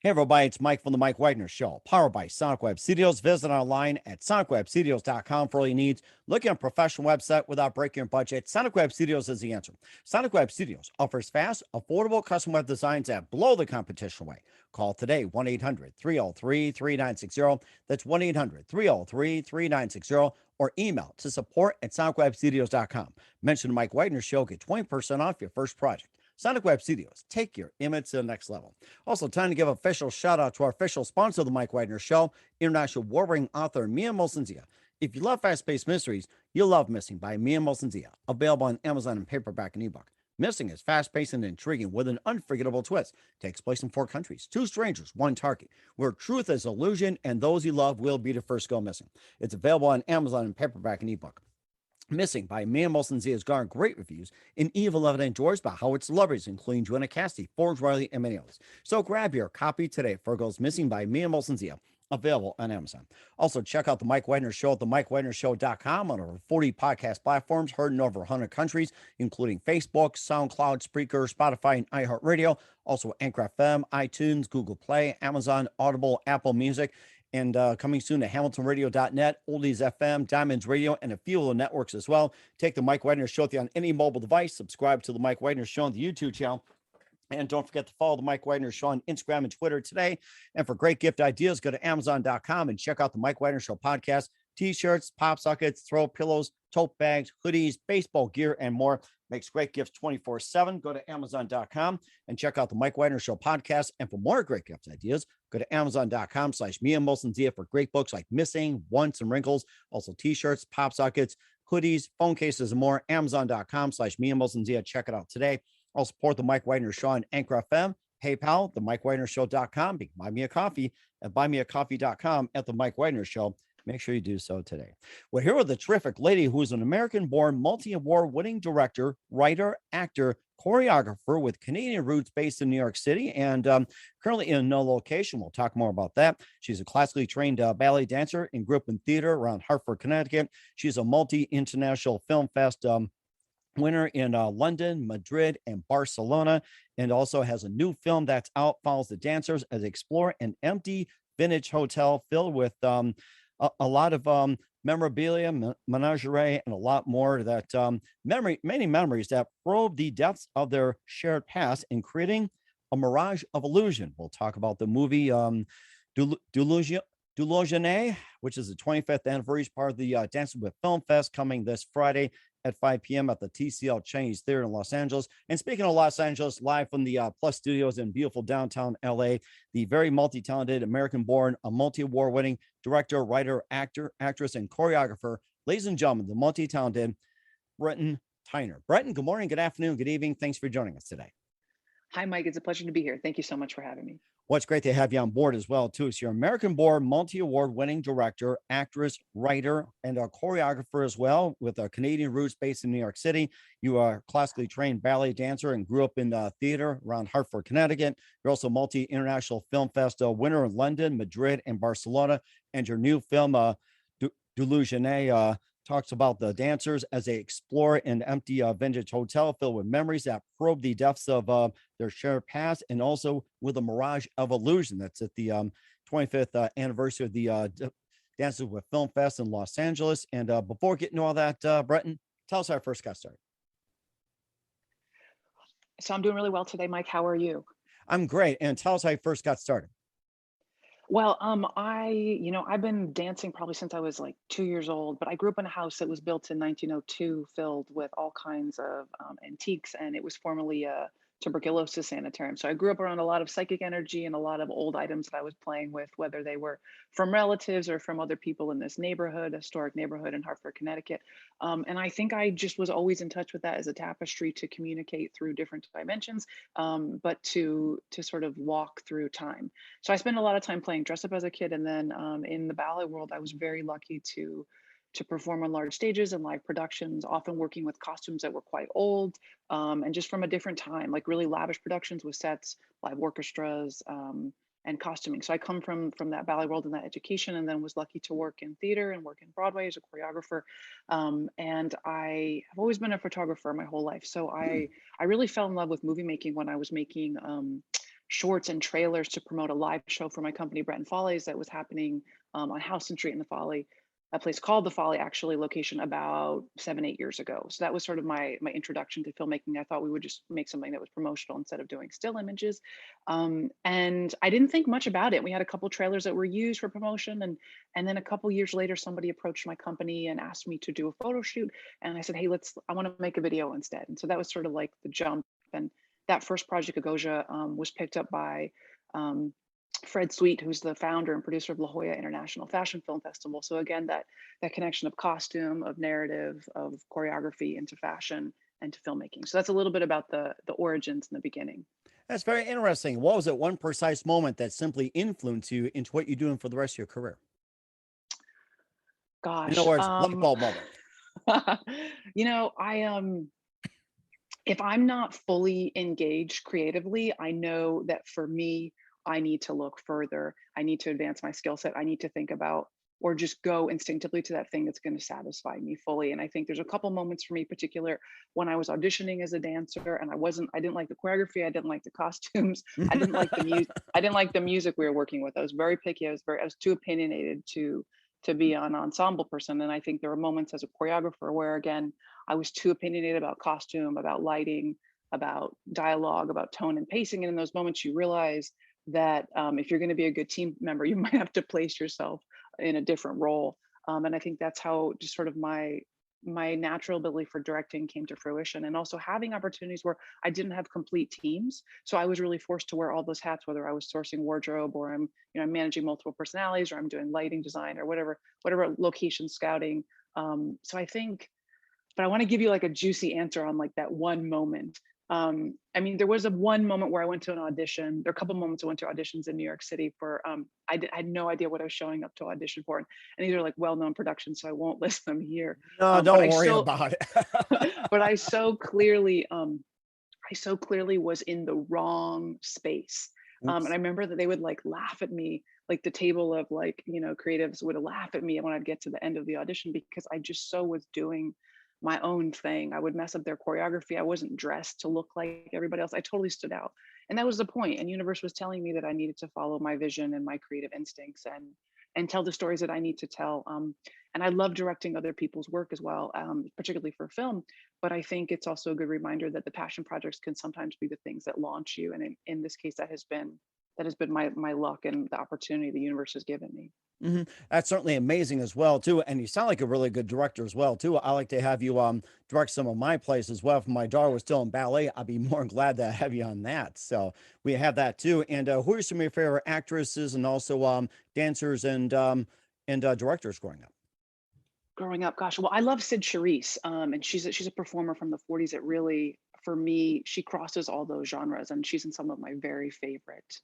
Hey, everybody, it's Mike from the Mike Wagner Show, powered by Sonic Web Studios. Visit online at sonicwebstudios.com for all your needs. Looking at a professional website without breaking your budget, Sonic Web Studios is the answer. Sonic Web Studios offers fast, affordable custom web designs that blow the competition away. Call today, 1-800-303-3960. That's 1-800-303-3960. Or email to support@sonicwebstudios.com. Mention the Mike Wagner Show, get 20% off your first project. Sonic Web Studios, take your image to the next level. Also, time to give an official shout out to our official sponsor of the Mike Wagner Show, international award-winning author Mia Molson-Zia. If you love fast-paced mysteries, you'll love Missing by Mia Molson-Zia, available on Amazon in paperback and ebook. Missing is fast-paced and intriguing with an unforgettable twist. Takes place in 4 countries, 2 strangers, 1 target, where truth is illusion and those you love will be the first go missing. It's available on Amazon in paperback and ebook. Missing by Mia Molson-Zia has garnered great reviews and even loved and endorsed by Howard celebrities, including Joanna Cassidy, Forbes Riley, and many others. So grab your copy today for Goes Missing by Mia Molson-Zia, available on Amazon. Also, check out the Mike Wagner Show at themikewagnershow.com on over 40 podcast platforms, heard in over 100 countries, including Facebook, SoundCloud, Spreaker, Spotify, and iHeartRadio. Also, Anchor FM, iTunes, Google Play, Amazon, Audible, Apple Music. And coming soon to hamiltonradio.net, Oldies FM, Diamonds Radio, and a few of the networks as well. Take the Mike Wagner Show with you on any mobile device. Subscribe to the Mike Wagner Show on the YouTube channel. And don't forget to follow the Mike Wagner Show on Instagram and Twitter today. And for great gift ideas, go to Amazon.com and check out the Mike Wagner Show podcast. T-shirts, pop sockets, throw pillows, tote bags, hoodies, baseball gear, and more. Makes great gifts 24/7. Go to Amazon.com and check out the Mike Wagner Show podcast. And for more great gift ideas, go to Amazon.com/Mia Molson-Zia for great books like Missing, Once, and Wrinkles. Also T-shirts, pop sockets, hoodies, phone cases, and more. Amazon.com/Mia Molson-Zia. Check it out today. I'll support the Mike Wagner Show on Anchor FM, PayPal, themikewagnershow.com. You can buy me a coffee at buymeacoffee.com at the Mike Wagner Show. Make sure you do so today. We're here with a terrific lady who is an American-born, multi-award-winning director, writer, actor, choreographer with Canadian roots based in New York City and currently in no location. We'll talk more about that. She's a classically trained ballet dancer and grew up in theater around Hartford, Connecticut. She's a multi-international film fest winner in London, Madrid, and Barcelona, and also has a new film that's out, follows the dancers as they explore an empty vintage hotel filled with a lot of memorabilia, menagerie, and a lot more that many memories that probe the depths of their shared past in creating a mirage of illusion. We'll talk about the movie Delusionne, which is the 25th anniversary part of the Dancing with Film Fest coming this Friday at 5 p.m. at the TCL Chinese Theater in Los Angeles. And speaking of Los Angeles, live from the Plus Studios in beautiful downtown LA, the very multi-talented American-born, a multi-award-winning director, writer, actor, actress, and choreographer, ladies and gentlemen, the multi-talented Breton Tyner. Breton, good morning, good afternoon, good evening. Thanks for joining us today. Hi, Mike. It's a pleasure to be here. Thank you so much for having me. Well, it's great to have you on board as well, too. So you're American-born, multi-award-winning director, actress, writer, and a choreographer as well, with a Canadian roots based in New York City. You are a classically trained ballet dancer and grew up in theater around Hartford, Connecticut. You're also multi-international film fest winner in London, Madrid, and Barcelona. And your new film, Delusionne, talks about the dancers as they explore an empty vintage hotel filled with memories that probe the depths of their shared past, and also with a mirage of illusion. That's at the 25th anniversary of the Dances with Film Fest in Los Angeles. And before getting to all that, Breton, tell us how I first got started. So I'm doing really well today, Mike. How are you? I'm great. And tell us how you first got started. Well, I've been dancing probably since I was like 2 years old, but I grew up in a house that was built in 1902, filled with all kinds of antiques, and it was formerly a tuberculosis sanitarium. So I grew up around a lot of psychic energy and a lot of old items that I was playing with, whether they were from relatives or from other people in this neighborhood, historic neighborhood in Hartford, Connecticut. And I think I just was always in touch with that as a tapestry to communicate through different dimensions, but to sort of walk through time. So I spent a lot of time playing dress up as a kid, and then in the ballet world, I was very lucky to perform on large stages and live productions, often working with costumes that were quite old, and just from a different time, like really lavish productions with sets, live orchestras, and costuming. So I come from that ballet world and that education, and then was lucky to work in theater and work in Broadway as a choreographer. And I have always been a photographer my whole life. So I really fell in love with movie making when I was making shorts and trailers to promote a live show for my company, Breton Follies, that was happening on Houston Street in the Folly, a place called the Folly, actually, location, about 7, 8 years ago. So that was sort of my introduction to filmmaking. I thought we would just make something that was promotional instead of doing still images. And I didn't think much about it. We had a couple trailers that were used for promotion, and then a couple years later, somebody approached my company and asked me to do a photo shoot. And I said, hey, I want to make a video instead. And so that was sort of like the jump. And that first project, Agosia, was picked up by Fred Sweet, who's the founder and producer of La Jolla International Fashion Film Festival. So again, that connection of costume, of narrative, of choreography into fashion and to filmmaking. So that's a little bit about the origins in the beginning. That's very interesting. What was it, one precise moment that simply influenced you into what you're doing for the rest of your career? Gosh, In other words, light bulb moment. If I'm not fully engaged creatively, I know that for me, I need to look further. I need to advance my skill set. I need to think about or just go instinctively to that thing that's going to satisfy me fully. And I think there's a couple moments for me, particular when I was auditioning as a dancer, and I didn't like the choreography, I didn't like the costumes, I didn't like the music, I didn't like the music we were working with. I was very picky. I was too opinionated to be an ensemble person. And I think there were moments as a choreographer where, again, I was too opinionated about costume, about lighting, about dialogue, about tone and pacing. And in those moments, you realize that if you're going to be a good team member, you might have to place yourself in a different role. And I think that's how just sort of my natural ability for directing came to fruition, and also having opportunities where I didn't have complete teams. So I was really forced to wear all those hats, whether I was sourcing wardrobe, or I'm managing multiple personalities, or I'm doing lighting design, or whatever location scouting. So I think, but I want to give you like a juicy answer on like that one moment. I mean, there was one moment where I went to an audition. There are a couple moments I went to auditions in New York City for, I had no idea what I was showing up to audition for. And these are like well-known productions, so I won't list them here. No, don't worry about it. But I so clearly was in the wrong space. And I remember that they would like laugh at me, like the table of like, creatives would laugh at me when I'd get to the end of the audition, because I just so was doing my own thing. I would mess up their choreography. I wasn't dressed to look like everybody else. I totally stood out. And that was the point. And Universe was telling me that I needed to follow my vision and my creative instincts and tell the stories that I need to tell. And I love directing other people's work as well, particularly for film. But I think it's also a good reminder that the passion projects can sometimes be the things that launch you. And in this case, that has been my luck and the opportunity the universe has given me. That's certainly amazing as well too, and you sound like a really good director as well too. I like to have you direct some of my plays as well. If my daughter was still in ballet, I'd be more glad to have you on that. So we have that too. And who are some of your favorite actresses and also dancers and directors growing up? Growing up, gosh, well, I love Sid Charisse, and she's a performer from the 40s that really, for me, she crosses all those genres, and she's in some of my very favorite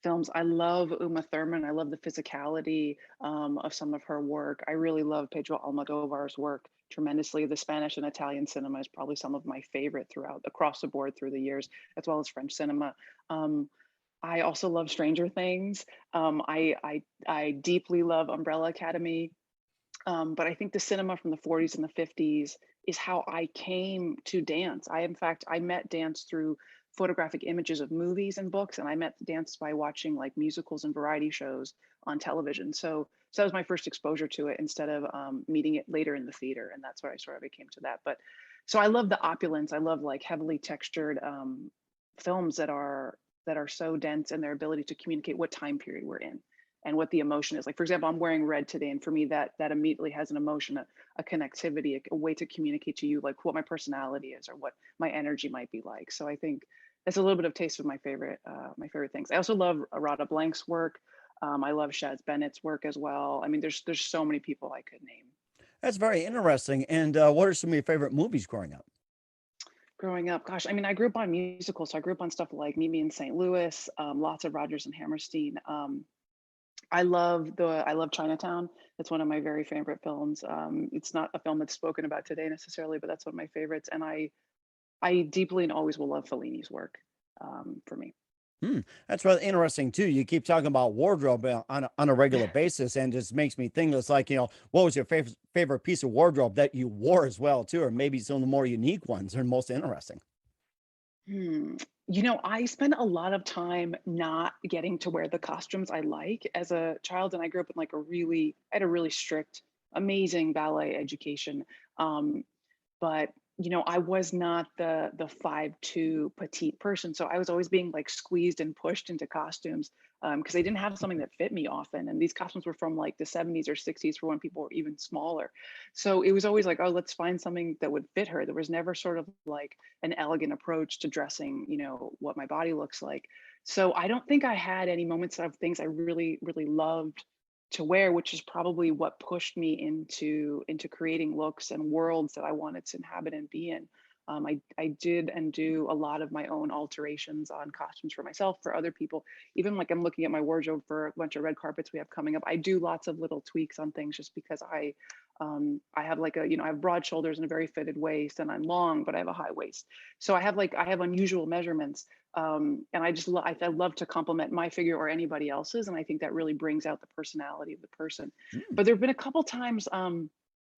films. I love Uma Thurman. I love the physicality of some of her work. I really love Pedro Almodovar's work tremendously. The Spanish and Italian cinema is probably some of my favorite across the board through the years, as well as French cinema. I also love Stranger Things. I deeply love Umbrella Academy. But I think the cinema from the 40s and the 50s is how I came to dance. I met dance through photographic images of movies and books, and I met dance by watching like musicals and variety shows on television. So that was my first exposure to it, instead of meeting it later in the theater, and that's where I sort of became to that. But so I love the opulence. I love like heavily textured films that are so dense in their ability to communicate what time period we're in and what the emotion is. Like, for example, I'm wearing red today, and for me that immediately has an emotion, a connectivity, a way to communicate to you like what my personality is or what my energy might be like. So I think that's a little bit of taste of my favorite things. I also love Rada Blank's work. I love Shaz Bennett's work as well. I mean, there's so many people I could name. That's very interesting. And what are some of your favorite movies growing up? Growing up, gosh, I mean, I grew up on musicals. So I grew up on stuff like Meet Me in St. Louis, lots of Rodgers and Hammerstein. I love Chinatown. That's one of my very favorite films. It's not a film that's spoken about today necessarily, but that's one of my favorites. And I deeply and always will love Fellini's work for me. That's really interesting too. You keep talking about wardrobe on a regular basis, and just makes me think. It's like, what was your favorite piece of wardrobe that you wore as well too, or maybe some of the more unique ones or most interesting? I spent a lot of time not getting to wear the costumes I like as a child, and I grew up in like I had a really strict, amazing ballet education. Um, but I was not the 5'2" petite person, so I was always being like squeezed and pushed into costumes because they didn't have something that fit me often, and these costumes were from like the 70s or 60s for when people were even smaller. So it was always like, oh, let's find something that would fit her. There was never sort of like an elegant approach to dressing, what my body looks like. So I don't think I had any moments of things I really really loved to wear, which is probably what pushed me into creating looks and worlds that I wanted to inhabit and be in. I did and do a lot of my own alterations on costumes for myself, for other people. Even like I'm looking at my wardrobe for a bunch of red carpets we have coming up. I do lots of little tweaks on things just because I have like I have broad shoulders and a very fitted waist, and I'm long, but I have a high waist. So I have unusual measurements, and I love to compliment my figure or anybody else's, and I think that really brings out the personality of the person. Mm. But there have been a couple times,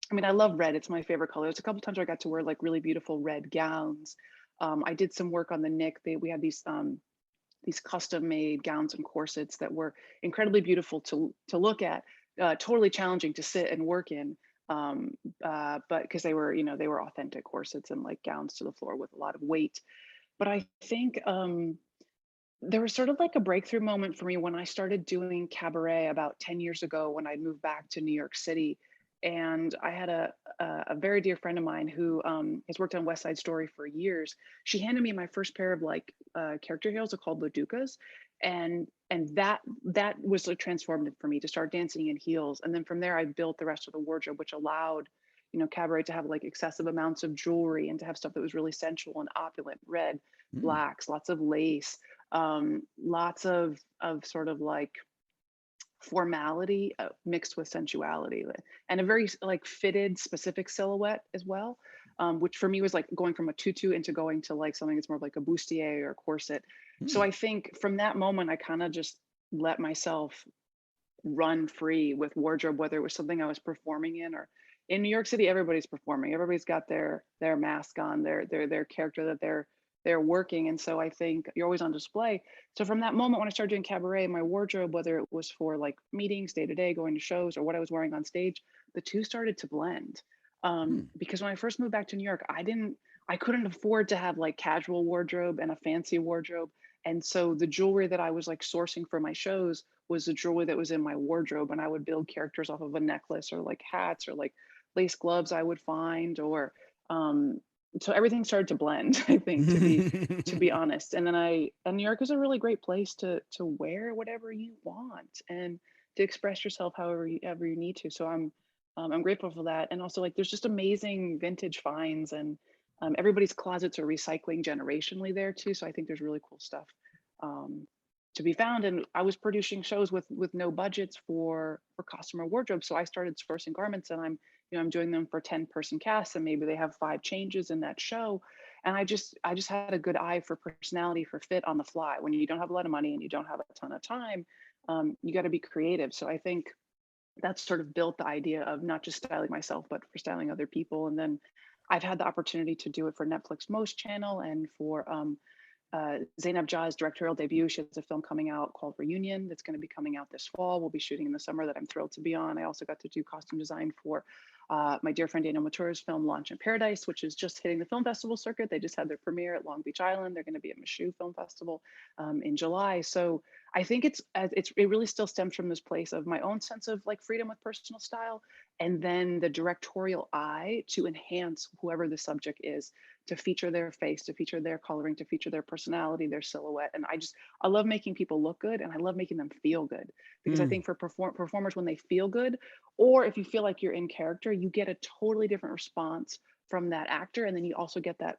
I mean, I love red, it's my favorite color. There's a couple times where I got to wear like really beautiful red gowns. I did some work on the Nick. We had these custom made gowns and corsets that were incredibly beautiful to look at, totally challenging to sit and work in. But because they were authentic corsets and like gowns to the floor with a lot of weight. But I think there was sort of like a breakthrough moment for me when I started doing cabaret about 10 years ago when I moved back to New York City. And I had a very dear friend of mine who has worked on West Side Story for years. She handed me my first pair of like character heels. They're called Laducas, and that was like transformative for me to start dancing in heels. And then from there, I built the rest of the wardrobe, which allowed cabaret to have like excessive amounts of jewelry and to have stuff that was really sensual and opulent, red, Mm. blacks, lots of lace, lots of sort of like formality mixed with sensuality, and a very like fitted specific silhouette as well, which for me was like going from a tutu into going to like something that's more like a bustier or corset. So Mm. I think from that moment I kind of just let myself run free with wardrobe, whether it was something I was performing in or in New York City. Everybody's performing, everybody's got their mask on, their character that they're working. And so I think you're always on display. So from that moment when I started doing cabaret, my wardrobe, whether it was for like meetings day to day, going to shows, or what I was wearing on stage, the two started to blend. Mm. Because when I first moved back to New York, I couldn't afford to have like casual wardrobe and a fancy wardrobe. And so the jewelry that I was like sourcing for my shows was the jewelry that was in my wardrobe. And I would build characters off of a necklace or like hats or like lace gloves I would find, or um, so everything started to blend, I think, to be honest. And New York is a really great place to wear whatever you want and to express yourself however ever you need to. So I'm grateful for that. And also like there's just amazing vintage finds, and everybody's closets are recycling generationally there too. So I think there's really cool stuff um, to be found. And I was producing shows with no budgets for costume or wardrobe, so I started sourcing garments, and I'm doing them for 10-person casts, and maybe they have 5 changes in that show. And I just had a good eye for personality, for fit on the fly. When you don't have a lot of money and you don't have a ton of time, you got to be creative. So I think that's sort of built the idea of not just styling myself, but for styling other people. And then I've had the opportunity to do it for Netflix Most Channel and for Zainab Jah's directorial debut. She has a film coming out called Reunion that's going to be coming out this fall. We'll be shooting in the summer, that I'm thrilled to be on. I also got to do costume design for my dear friend Daniel Matura's film Launch in Paradise, which is just hitting the film festival circuit. They just had their premiere at Long Beach Island. They're going to be at Michoud Film Festival in July. So I think it really still stems from this place of my own sense of like freedom with personal style, and then the directorial eye to enhance whoever the subject is, to feature their face, to feature their coloring, to feature their personality, their silhouette. And I love making people look good, and I love making them feel good, because I Mm. think for performers, when they feel good, or if you feel like you're in character, you get a totally different response from that actor. And then you also get that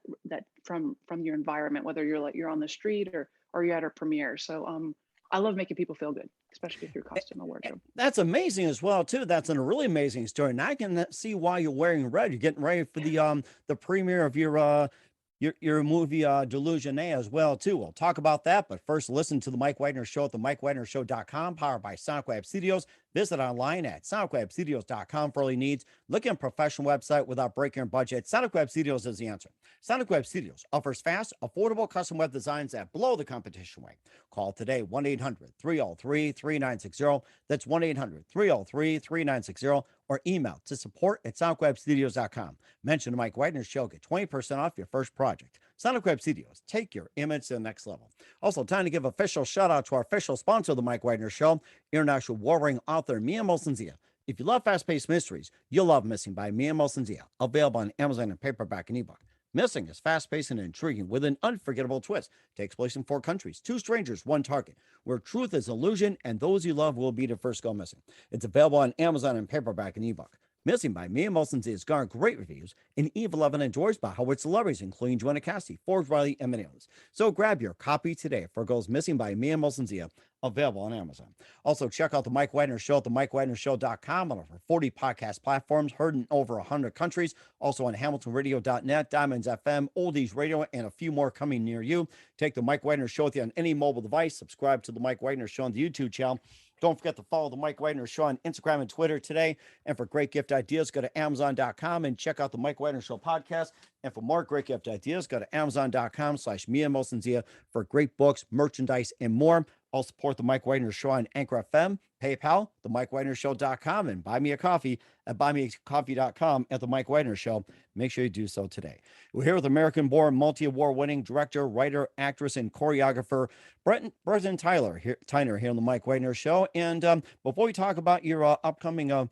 from your environment, whether you're on the street or you're at a premiere. So I love making people feel good, especially through costume or wardrobe. That's amazing as well too. That's a really amazing story, and I can see why you're wearing red. You're getting ready for the premiere of your movie Delusion A as well too. We'll talk about that, but first listen to the Mike Wagner Show at the MikeWagnerShow.com, powered by Sonic Web Studios. Visit online at sonicwebstudios.com for all your needs. Look at a professional website without breaking your budget. Sonic Web Studios is the answer. Sonic Web Studios offers fast, affordable custom web designs that blow the competition away. Call today 1 800 303 3960. That's 1 800 303 3960. Or email to support at sonicwebstudios.com. Mention the Mike Wagner Show. Get 20% off your first project. Sonic Web Studios. Take your image to the next level. Also, time to give official shout out to our official sponsor of the Mike Wagner Show, international warring author Mia Molson-Zia. If you love fast-paced mysteries, you'll love Missing by Mia Molson-Zia, available on Amazon in paperback and ebook. Missing is fast-paced and intriguing with an unforgettable twist. Takes place in 4 countries, 2 strangers, 1 target, where truth is illusion and those you love will be the first go missing. It's available on Amazon in paperback and ebook. Missing by Mia Molson-Zia has garnered great reviews and even loved and enjoyed by Hollywood celebrities, including Joanna Cassidy, Forbes Riley, and many others. So grab your copy today for Goes Missing by Mia Molson-Zia, available on Amazon. Also, check out the Mike Wagner Show at themikewagnershow.com on over 40 podcast platforms, heard in over 100 countries. Also on hamiltonradio.net, Diamonds FM, Oldies Radio, and a few more coming near you. Take the Mike Wagner Show with you on any mobile device. Subscribe to the Mike Wagner Show on the YouTube channel. Don't forget to follow the Mike Wagner Show on Instagram and Twitter today. And for great gift ideas, go to Amazon.com and check out the Mike Wagner Show podcast. And for more great gift ideas, go to Amazon.com/Mia Molson-Zia for great books, merchandise, and more. I'll support the Mike Wagner Show on Anchor FM, PayPal, themikewagnershow.com, and buy me a coffee at buymeacoffee.com at the Mike Wagner Show. Make sure you do so today. We're here with American-born, multi-award-winning director, writer, actress, and choreographer Breton Tyner here on the Mike Wagner Show. And before we talk about your upcoming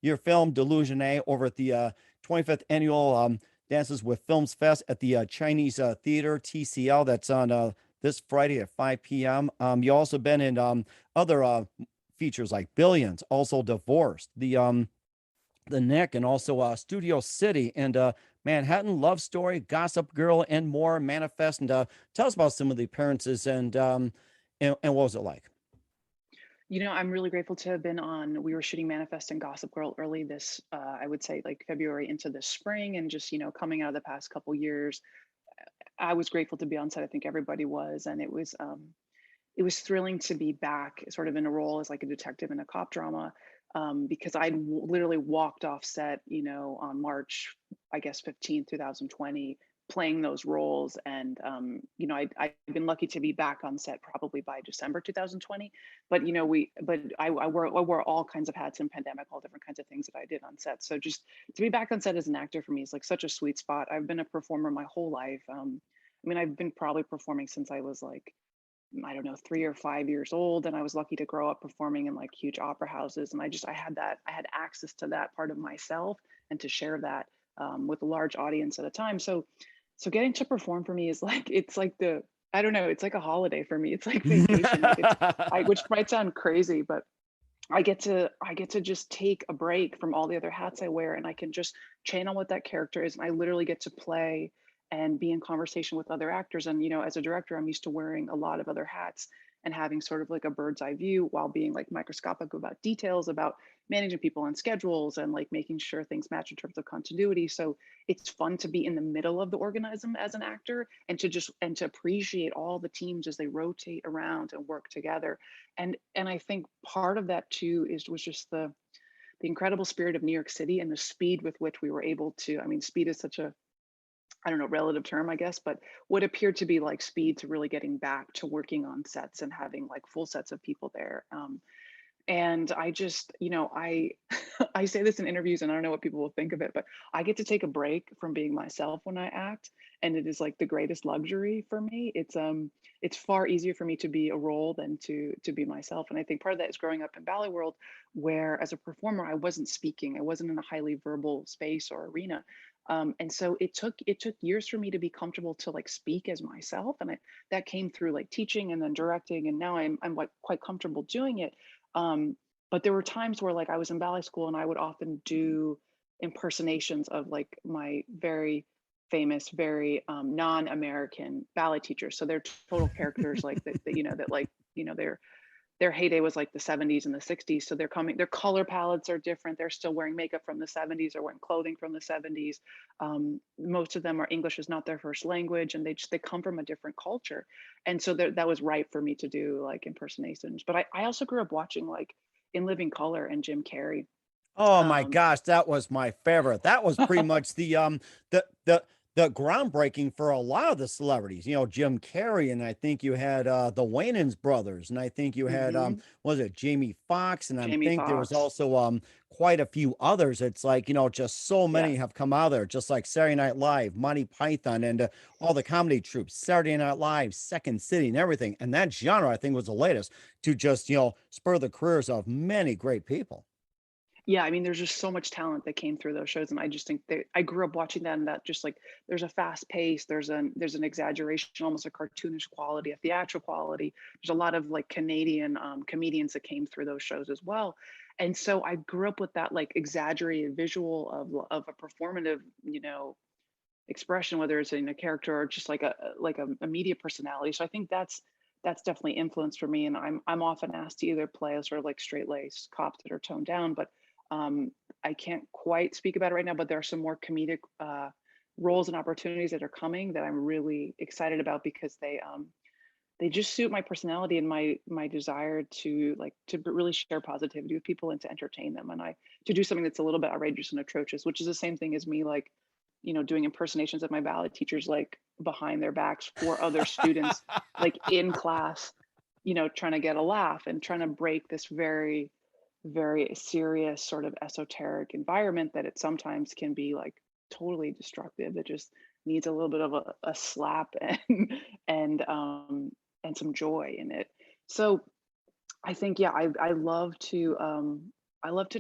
your film Delusionne over at the 25th annual Dances with Films Fest at the Chinese Theater TCL, that's on this Friday at 5 p.m. You also been in other features like Billions, also Divorced, the Nick, and also Studio City, and Manhattan Love Story, Gossip Girl, and more. Manifest, and tell us about some of the appearances and what was it like? You know, I'm really grateful to have been on. We were shooting Manifest and Gossip Girl early this, I would say, like February into the spring, and just coming out of the past couple years, I was grateful to be on set. I think everybody was, and it was thrilling to be back, sort of in a role as like a detective in a cop drama, because I'd literally walked off set, on March, I guess 15th, 2020, playing those roles, and I've been lucky to be back on set probably by December 2020. But I wore all kinds of hats in pandemic, all different kinds of things that I did on set. So just to be back on set as an actor for me is like such a sweet spot. I've been a performer my whole life. I've been probably performing since I was like, I don't know, 3 or 5 years old, and I was lucky to grow up performing in like huge opera houses, and I had access to that part of myself and to share that with a large audience at a time. So getting to perform for me is like, it's like I don't know, it's like a holiday for me. It's like vacation, which might sound crazy, but I get to just take a break from all the other hats I wear, and I can just channel what that character is, and I literally get to play and be in conversation with other actors. And as a director, I'm used to wearing a lot of other hats and having sort of like a bird's eye view while being like microscopic about details, about managing people on schedules and like making sure things match in terms of continuity. So it's fun to be in the middle of the organism as an actor, and to appreciate all the teams as they rotate around and work together. And I think part of that too was just the incredible spirit of New York City and the speed with which we were able to, speed is such a, I don't know, relative term, I guess, but what appeared to be like speed to really getting back to working on sets and having like full sets of people there. And I just, I I say this in interviews, and I don't know what people will think of it, but I get to take a break from being myself when I act, and it is like the greatest luxury for me. It's far easier for me to be a role than to be myself. And I think part of that is growing up in ballet world, where as a performer, I wasn't speaking, I wasn't in a highly verbal space or arena. And so it took years for me to be comfortable to like speak as myself, and that came through like teaching and then directing, and now I'm like quite comfortable doing it. But there were times where like I was in ballet school, and I would often do impersonations of like my very famous, very non-American ballet teachers. So they're total characters like their heyday was like the 70s and the 60s. So their color palettes are different. They're still wearing makeup from the 70s or wearing clothing from the 70s. Most of them are English is not their first language, and they come from a different culture. And so that was right for me to do like impersonations. But I also grew up watching like In Living Color and Jim Carrey. Oh my Um, gosh, that was my favorite. That was pretty much the the the groundbreaking for a lot of the celebrities. You know, Jim Carrey, and I think you had the Wayans brothers, and I think you had mhm, was it Jamie Foxx, and I Jamie think there was Foxx. also quite a few others. It's like, you know, just so Yeah. many have come out of there, just like Saturday Night Live, Monty Python, and all the comedy troops, Saturday Night Live, Second City, and everything. And that genre, I think, was the latest to just, you know, spur the careers of many great people. Yeah, I mean, there's just so much talent that came through those shows, and I just think that I grew up watching that, and that just like there's a fast pace, there's an exaggeration, almost a cartoonish quality, a theatrical quality. There's a lot of like Canadian comedians that came through those shows as well, and so I grew up with that like exaggerated visual of a performative, expression, whether it's in a character or just like a media personality. So I think that's definitely influenced for me. And I'm often asked to either play a sort of like straight laced cops that are toned down, but um, I can't quite speak about it right now. But there are some more comedic roles and opportunities that are coming that I'm really excited about because they just suit my personality and my desire to like to really share positivity with people and to entertain them, and I to do something that's a little bit outrageous and atrocious, which is the same thing as me like doing impersonations of my ballet teachers like behind their backs for other students like in class, trying to get a laugh and trying to break this very very serious sort of esoteric environment that it sometimes can be like totally destructive. It just needs a little bit of a slap and um and some joy in it. So I think, yeah, I love to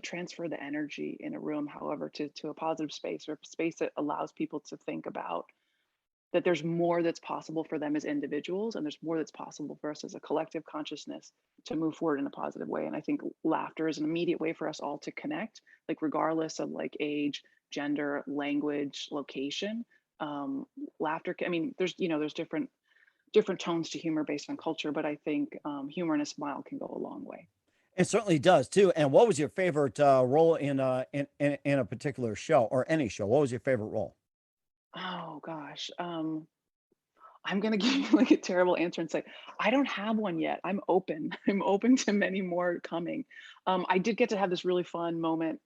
transfer the energy in a room, however, to a positive space or a space that allows people to think about that there's more that's possible for them as individuals, and there's more that's possible for us as a collective consciousness to move forward in a positive way. And I think laughter is an immediate way for us all to connect, like regardless of like age, gender, language, location. Um, Laughter. I mean, there's different tones to humor based on culture, but I think humor and a smile can go a long way. It certainly does too. And what was your favorite role in a particular show or any show? What was your favorite role? Oh gosh, I'm gonna give you like a terrible answer and say I don't have one yet. I'm open. I'm open to many more coming. I did get to have this really fun moment.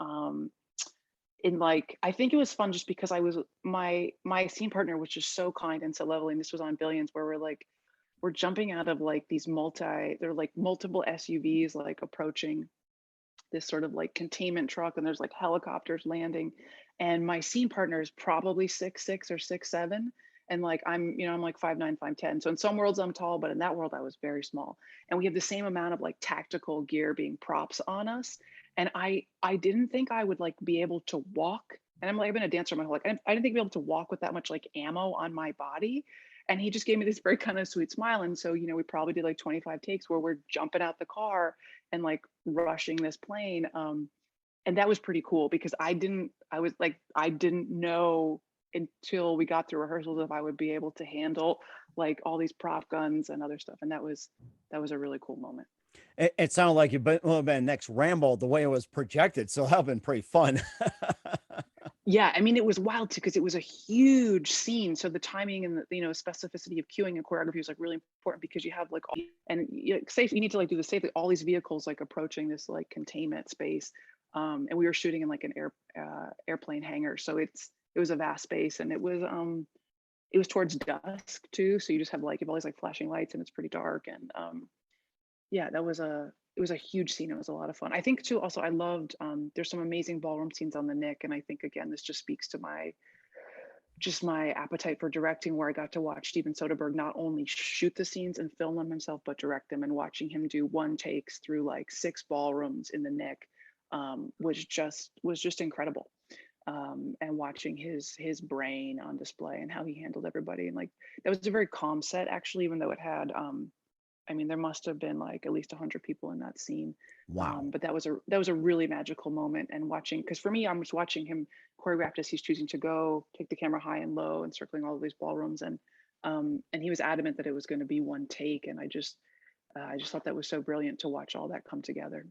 In like, I think it was fun just because I was my scene partner was just so kind and so lovely. And this was on Billions, where we're jumping out of like these they're like multiple SUVs like approaching this sort of like containment truck, and there's like helicopters landing, and my scene partner is probably 6'6" or 6'7", and like I'm like 5'9", 5'10". So in some worlds I'm tall, but in that world I was very small, and we have the same amount of like tactical gear being props on us, and I didn't think I would like be able to walk, and I'm like, I've been a dancer my whole life. I didn't think I'd be able to walk with that much like ammo on my body. And he just gave me this very kind of sweet smile. And so, we probably did like 25 takes where we're jumping out the car and like rushing this plane. And that was pretty cool because I didn't know until we got through rehearsals if I would be able to handle like all these prop guns and other stuff. And that was a really cool moment. It sounded like it would have been next Rambo the way it was projected. So that'd been pretty fun. Yeah, I mean, it was wild too because it was a huge scene. So the timing and the specificity of cueing and choreography was like really important because you have like and safe. You need to like do the safety. All these vehicles like approaching this like containment space, and we were shooting in like an airplane hangar. So it was a vast space, and it was towards dusk too. So you just have like you have all these like flashing lights, and it's pretty dark. And yeah, it was a huge scene. It was a lot of fun. I think too, also I loved there's some amazing ballroom scenes on the Nick. And I think again, this just speaks to my appetite for directing, where I got to watch Steven Soderbergh not only shoot the scenes and film them himself, but direct them, and watching him do one takes through like 6 ballrooms in the Nick was just incredible. And watching his brain on display and how he handled everybody. And like that was a very calm set actually, even though it had I mean, there must have been like at least 100 people in that scene. Wow. But that was a really magical moment. And watching, because for me, I'm just watching him choreographed as he's choosing to go, take the camera high and low, and circling all of these ballrooms. And he was adamant that it was going to be one take. And I just thought that was so brilliant to watch all that come together.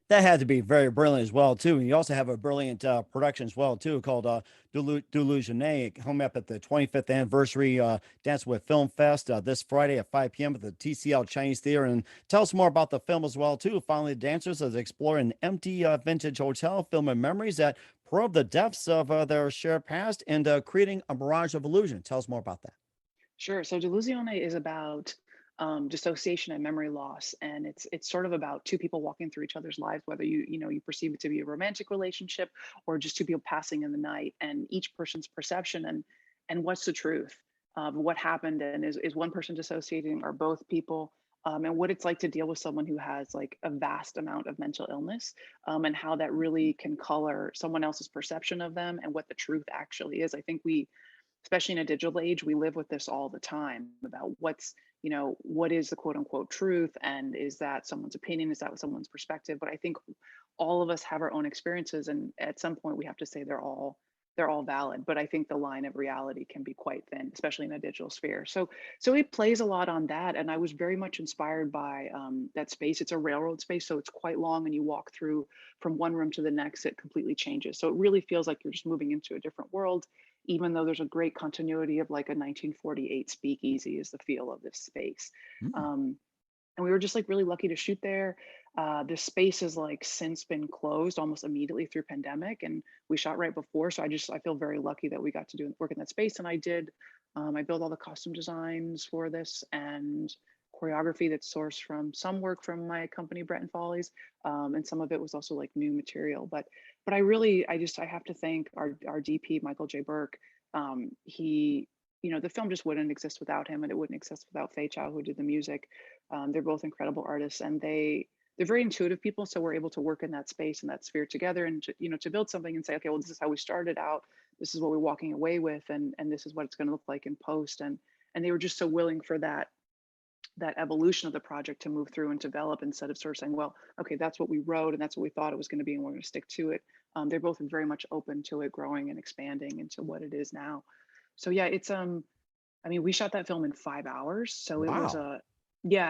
That had to be very brilliant as well too. And you also have a brilliant production as well too, called Delusionne, coming up at the 25th anniversary Dance with Film Fest this Friday at 5 p.m. at the TCL Chinese Theater. And tell us more about the film as well too. Finally, the dancers as they explore an empty vintage hotel, filming memories that probe the depths of their shared past and creating a mirage of illusion. Tell us more about that. Sure. So Delusione is about dissociation and memory loss, and it's sort of about two people walking through each other's lives, whether you perceive it to be a romantic relationship or just two people passing in the night, and each person's perception and what's the truth of what happened, and is one person dissociating or both people, and what it's like to deal with someone who has like a vast amount of mental illness, and how that really can color someone else's perception of them and what the truth actually is. I think we, especially in a digital age, we live with this all the time about what is the quote unquote truth, and is that someone's opinion, is that someone's perspective. But I think all of us have our own experiences, and at some point we have to say they're all valid. But I think the line of reality can be quite thin, especially in a digital sphere. So it plays a lot on that, and I was very much inspired by that space. It's a railroad space, so it's quite long, and you walk through from one room to the next, it completely changes. So it really feels like you're just moving into a different world, even though there's a great continuity of like a 1948 speakeasy is the feel of this space. Mm. Um, and we were just like really lucky to shoot there. This space has like since been closed almost immediately through pandemic, and we shot right before. So I feel very lucky that we got to do work in that space. And I built all the costume designs for this and choreography that's sourced from some work from my company Breton Follies, and some of it was also like new material. But I have to thank our DP Michael J. Burke. He, the film just wouldn't exist without him, and it wouldn't exist without Fei Chao, who did the music. They're both incredible artists, and they're very intuitive people. So we're able to work in that space and that sphere together, and to build something and say, okay, well, this is how we started out. This is what we're walking away with, and this is what it's going to look like in post. And they were just so willing for that evolution of the project to move through and develop, instead of sort of saying, well, okay, that's what we wrote and that's what we thought it was going to be, and we're going to stick to it. They're both very much open to it growing and expanding into what it is now. So yeah, it's we shot that film in 5 hours, so it was Wow.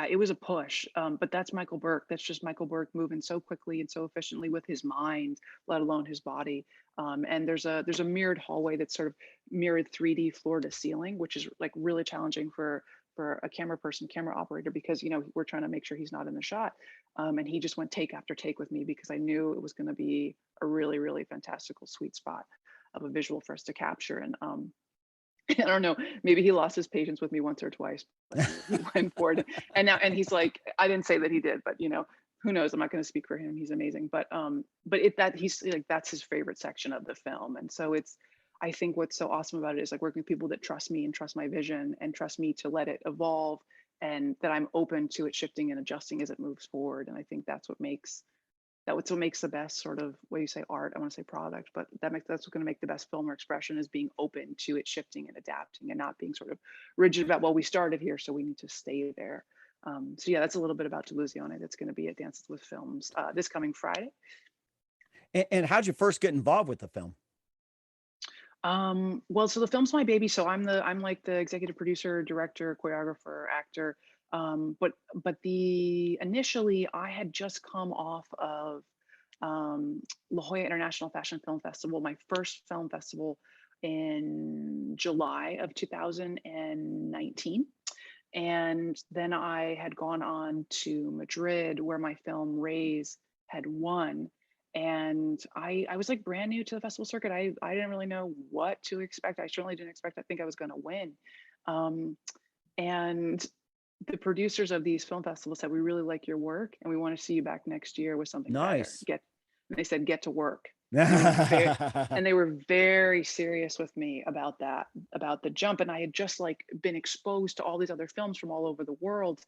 it was a push. But that's Michael Burke. That's just Michael Burke moving so quickly and so efficiently with his mind, let alone his body. And there's a mirrored hallway that's sort of mirrored 3D floor to ceiling, which is like really challenging for a camera operator, because we're trying to make sure he's not in the shot. And he just went take after take with me, because I knew it was going to be a really, really fantastical sweet spot of a visual for us to capture. And I don't know, maybe he lost his patience with me once or twice, but he went for it. And he's like, I didn't say that he did, but who knows? I'm not going to speak for him. He's amazing. But he's like, that's his favorite section of the film. And so I think what's so awesome about it is like working with people that trust me and trust my vision and trust me to let it evolve, and that I'm open to it shifting and adjusting as it moves forward. And I think that's what makes the best sort of, what do you say, art? I want to say product, but that's what's going to make the best film or expression, is being open to it shifting and adapting, and not being sort of rigid about, well, we started here, so we need to stay there. So yeah, that's a little bit about Delusione. That's going to be at Dances with Films this coming Friday. And how'd you first get involved with the film? Well, so the film's my baby. So I'm like the executive producer, director, choreographer, actor. But initially I had just come off of La Jolla International Fashion Film Festival, my first film festival in July of 2019. And then I had gone on to Madrid, where my film Raise had won. And I was like brand new to the festival circuit. I didn't really know what to expect. I certainly didn't expect, I think I was going to win. And the producers of these film festivals said, we really like your work, and we want to see you back next year with something better. Nice. And they said, get to work. And they were very serious with me about that, about the jump. And I had just like been exposed to all these other films from all over the world.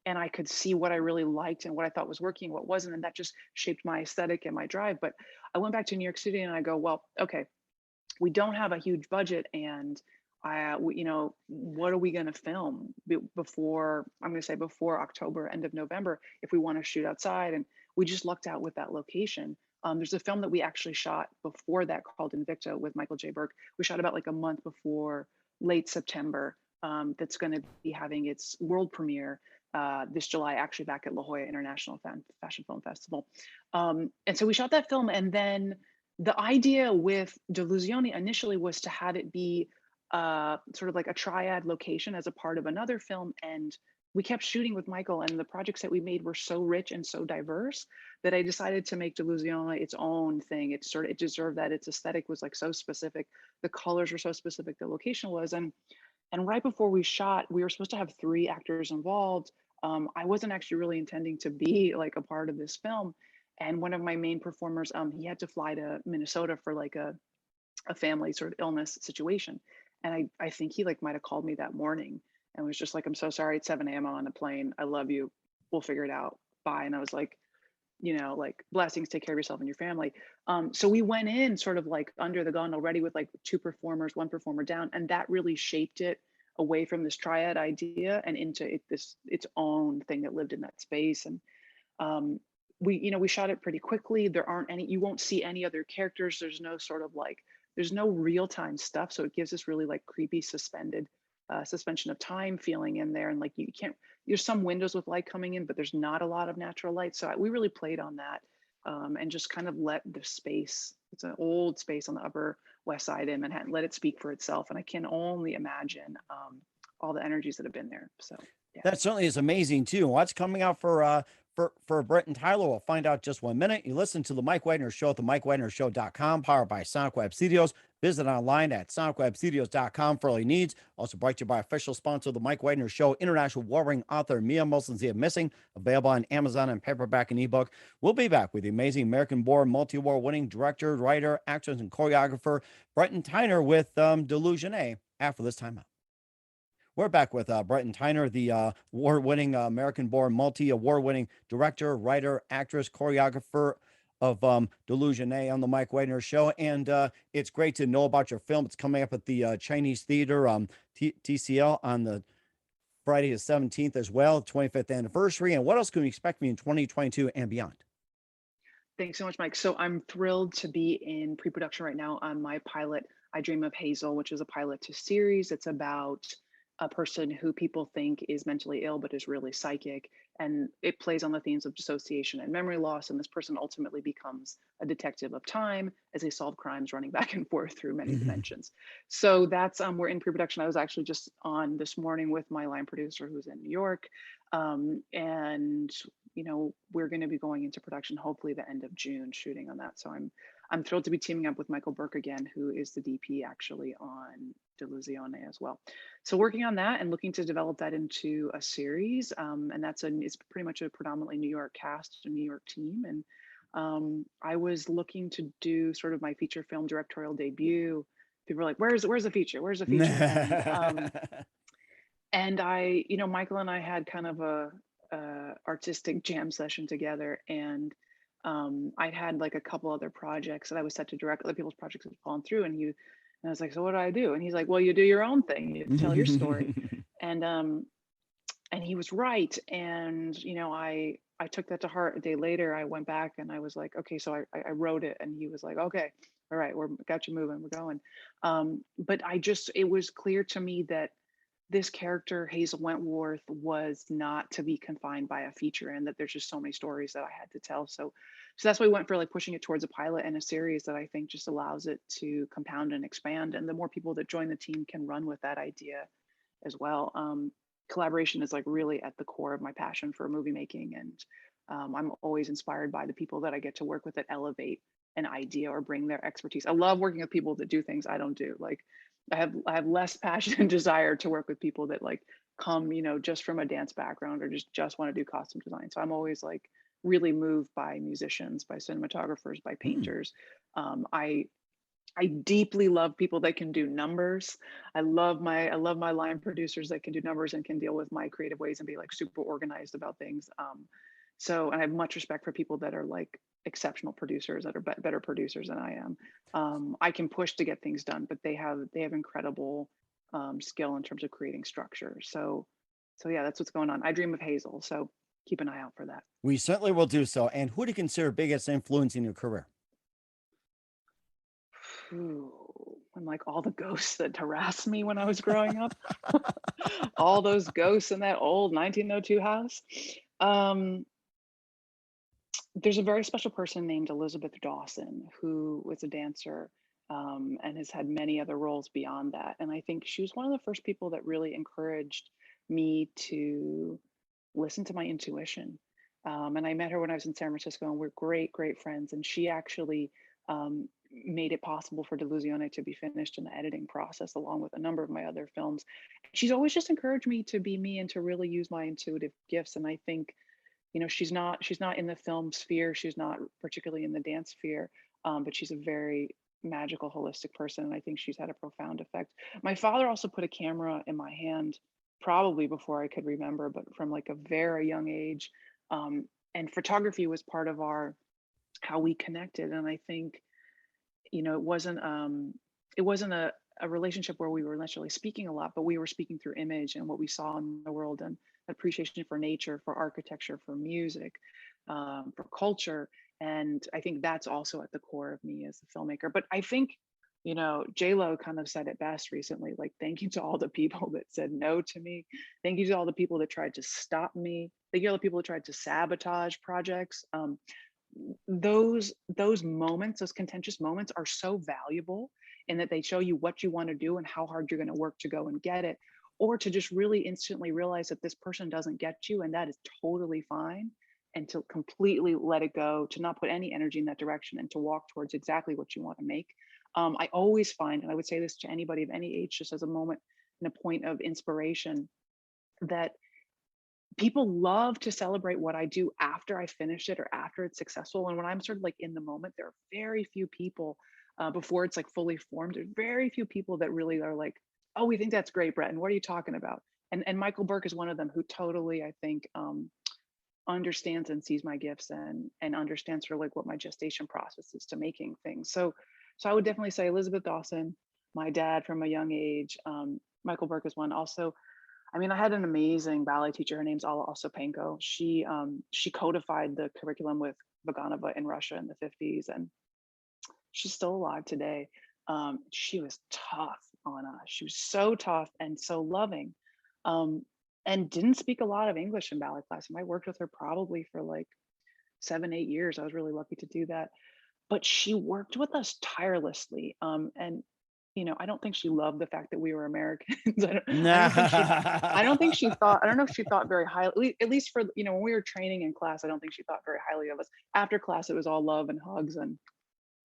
And I could see what I really liked and what I thought was working, what wasn't. And that just shaped my aesthetic and my drive. But I went back to New York City and I go, well, okay, we don't have a huge budget, and what are we going to film before, I'm going to say before October, end of November, if we want to shoot outside? And we just lucked out with that location. There's a film that we actually shot before that called Invicta with Michael J. Burke. We shot about like a month before, late September, that's going to be having its world premiere. this July, actually back at La Jolla International Fashion Film Festival. And so we shot that film, and then the idea with Delusione initially was to have it be sort of like a triad location as a part of another film. And we kept shooting with Michael, and the projects that we made were so rich and so diverse that I decided to make Delusione its own thing. It deserved that. Its aesthetic was like so specific. The colors were so specific. The location was, and right before we shot, we were supposed to have 3 actors involved. I wasn't actually really intending to be like a part of this film. And one of my main performers, he had to fly to Minnesota for like a family sort of illness situation. And I think he like might've called me that morning and was just like, I'm so sorry, it's 7 a.m. on a plane. I love you. We'll figure it out. Bye. And I was like, like blessings, take care of yourself and your family. So we went in sort of like under the gun already with like 2 performers, 1 performer down. And that really shaped it away from this triad idea and into its own thing that lived in that space. And we shot it pretty quickly. There aren't any, you won't see any other characters. There's no sort of like, there's no real-time stuff. So it gives this really like creepy suspended suspension of time feeling in there. And like, you can't, there's some windows with light coming in, but there's not a lot of natural light. So we really played on that and just kind of let the space, it's an old space on the Upper West Side in Manhattan, let it speak for itself. And I can only imagine all the energies that have been there. So yeah. That certainly is amazing too. What's coming out for Breton Tyler? We'll find out just 1 minute. You listen to the Mike Wagner Show at the MikeWagnerShow.com, powered by Sonic Web Studios. Visit online at sonicwebstudios.com for all your needs. Also brought to you by official sponsor of the Mike Wagner Show, international warring author Mia Molson-Zia Missing, available on Amazon and paperback and ebook. We'll be back with the amazing American-born, multi-award-winning director, writer, actress, and choreographer Breton Tyner with Delusione after this timeout. We're back with Breton Tyner, the award-winning American-born, multi-award-winning director, writer, actress, choreographer of Delusione on the Mike Wagner Show. And it's great to know about your film. It's coming up at the Chinese Theater, TCL, on the Friday the 17th as well, 25th anniversary. And what else can we expect in 2022 and beyond? Thanks so much, Mike. So I'm thrilled to be in pre-production right now on my pilot, I Dream of Hazel, which is a pilot to series. It's about a person who people think is mentally ill, but is really psychic. And it plays on the themes of dissociation and memory loss. And this person ultimately becomes a detective of time as they solve crimes running back and forth through many dimensions. So that's, we're in pre-production. I was actually just on this morning with my line producer who's in New York. And, we're going to be going into production, hopefully the end of June, shooting on that. So I'm thrilled to be teaming up with Michael Burke again, who is the DP actually on Delusione as well. So working on that and looking to develop that into a series. And it's pretty much a predominantly New York cast and New York team. And I was looking to do sort of my feature film directorial debut. People were like, where's the feature? Where's the feature? And I, Michael and I had kind of a artistic jam session together, and I'd had like a couple other projects that I was set to direct. Other people's projects had fallen through, and I was like, so what do I do? And he's like, well, you do your own thing, you tell your story. And he was right. And I took that to heart. A day later, I went back and I was like, okay, so I wrote it, and he was like, okay, all right, got you moving, we're going. But it was clear to me that this character, Hazel Wentworth, was not to be confined by a feature, and that there's just so many stories that I had to tell. So that's why we went for like pushing it towards a pilot and a series that I think just allows it to compound and expand. And the more people that join the team can run with that idea as well. Collaboration is like really at the core of my passion for movie making. And I'm always inspired by the people that I get to work with that elevate an idea or bring their expertise. I love working with people that do things I don't do. Like I have less passion and desire to work with people that like come, just from a dance background or just want to do costume design. So I'm always like really moved by musicians, by cinematographers, by painters. I deeply love people that can do numbers. I love my line producers that can do numbers and can deal with my creative ways and be like super organized about things. And I have much respect for people that are like exceptional producers, that are better producers than I am. I can push to get things done, but they have incredible skill in terms of creating structure. So yeah, that's what's going on. I Dream of Hazel. So keep an eye out for that. We certainly will do so. And who do you consider biggest influence in your career? Ooh, I'm like all the ghosts that harassed me when I was growing up, all those ghosts in that old 1902 house. Um, there's a very special person named Elizabeth Dawson who was a dancer, and has had many other roles beyond that. And I think she was one of the first people that really encouraged me to listen to my intuition. And I met her when I was in San Francisco, and we're great, great friends. And she actually made it possible for Delusione to be finished in the editing process, along with a number of my other films. She's always just encouraged me to be me and to really use my intuitive gifts. And I think, you know, she's not in the film sphere, she's not particularly in the dance sphere, but she's a very magical, holistic person, and I think she's had a profound effect. My father also put a camera in my hand probably before I could remember, but from like a very young age. And photography was part of our how we connected. And I think, you know, it wasn't a relationship where we were necessarily speaking a lot, but we were speaking through image and what we saw in the world, and appreciation for nature, for architecture, for music, for culture. And I think that's also at the core of me as a filmmaker. But I think, you know, J-Lo kind of said it best recently, like, thank you to all the people that said no to me. Thank you to all the people that tried to stop me. Thank you to all the people that tried to sabotage projects. Those moments, those contentious moments, are so valuable in that they show you what you want to do and how hard you're going to work to go and get it, or to just really instantly realize that this person doesn't get you, and that is totally fine, and to completely let it go, to not put any energy in that direction, and to walk towards exactly what you want to make. I always find, and I would say this to anybody of any age, just as a moment and a point of inspiration, that people love to celebrate what I do after I finish it or after it's successful. And when I'm sort of like in the moment, there are very few people, before it's like fully formed, there's very few people that really are like, oh, we think that's great, Brett. And what are you talking about? And Michael Burke is one of them who totally, I think, understands and sees my gifts, and understands sort of like what my gestation process is to making things. So I would definitely say Elizabeth Dawson, my dad from a young age. Michael Burke is one. Also, I mean, I had an amazing ballet teacher. Her name's Alla Ossipenko. She codified the curriculum with Vaganova in Russia in the 50s, and she's still alive today. She was tough on us. She was so tough and so loving, and didn't speak a lot of English in ballet class. And I worked with her probably for like 7, 8 years. I was really lucky to do that. But she worked with us tirelessly. And you know, I don't think she loved the fact that we were Americans. I don't think she thought, I don't know if she thought very highly, at least for, you know, when we were training in class, I don't think she thought very highly of us. After class, it was all love and hugs, and,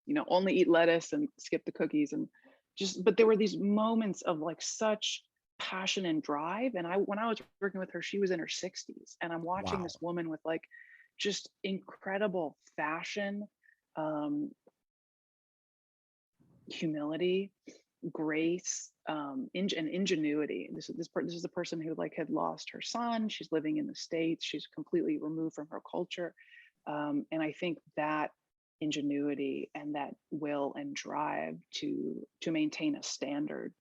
you know, only eat lettuce and skip the cookies, and just, but there were these moments of like such passion and drive. And when I was working with her, she was in her 60s, and I'm watching Wow. this woman with like just incredible fashion, um, humility, grace, and ingenuity. This is a person who like had lost her son. She's living in the States. She's completely removed from her culture, and I think that ingenuity and that will and drive to maintain a standard.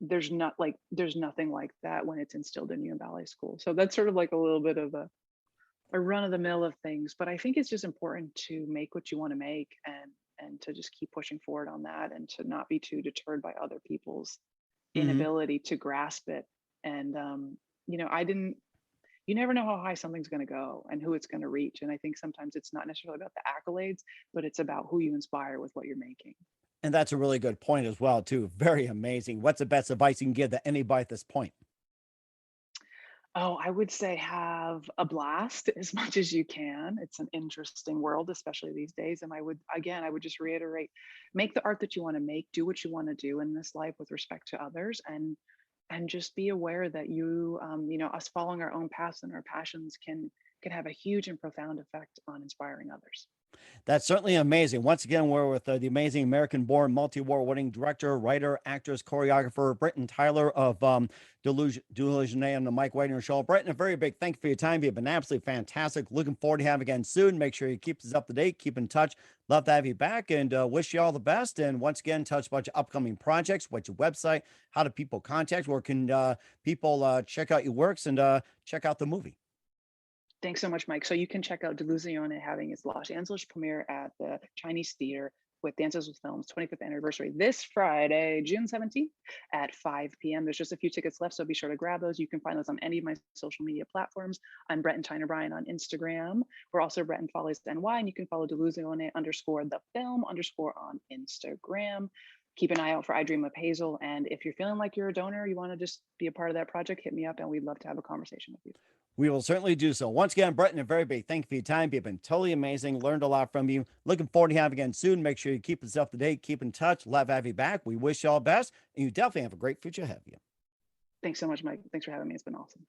There's nothing like that when it's instilled in you in ballet school. So that's sort of like a little bit of a run of the mill of things, but I think it's just important to make what you want to make, and to just keep pushing forward on that, and to not be too deterred by other people's Mhm. inability to grasp it. And you know, you never know how high something's going to go and who it's going to reach. And I think sometimes it's not necessarily about the accolades, but it's about who you inspire with what you're making. And that's a really good point as well, too. Very amazing. What's the best advice you can give to anybody at this point? Oh, I would say have a blast as much as you can. It's an interesting world, especially these days. And I would just reiterate, make the art that you want to make, do what you want to do in this life with respect to others, and just be aware that you know, us following our own paths and our passions can have a huge and profound effect on inspiring others. That's certainly amazing. Once again, we're with the amazing American-born, multi-award-winning director, writer, actress, choreographer, Breton Tyler of Delusion and the Mike Wagner Show. Breton, a very big thank you for your time. You've been absolutely fantastic. Looking forward to having you again soon. Make sure you keep us up to date, keep in touch. Love to have you back, and wish you all the best. And once again, touch about your upcoming projects, what's your website, how do people contact, where can people check out your works, and check out the movie. Thanks so much, Mike. So you can check out Delusione having its Los Angeles premiere at the Chinese Theater with Dances with Film's 25th anniversary this Friday, June 17th at 5 p.m. There's just a few tickets left, so be sure to grab those. You can find those on any of my social media platforms. I'm Breton Tyner-Bryan on Instagram. We're also Breton Follies NY, and you can follow Delusione _ the film _ on Instagram. Keep an eye out for I Dream of Hazel. And if you're feeling like you're a donor, you want to just be a part of that project, hit me up and we'd love to have a conversation with you. We will certainly do so. Once again, Breton, a very big thank you for your time. You've been totally amazing. Learned a lot from you. Looking forward to having you again soon. Make sure you keep us up to date. Keep in touch. Love to have you back. We wish you all the best. And you definitely have a great future ahead of you. Thanks so much, Mike. Thanks for having me. It's been awesome.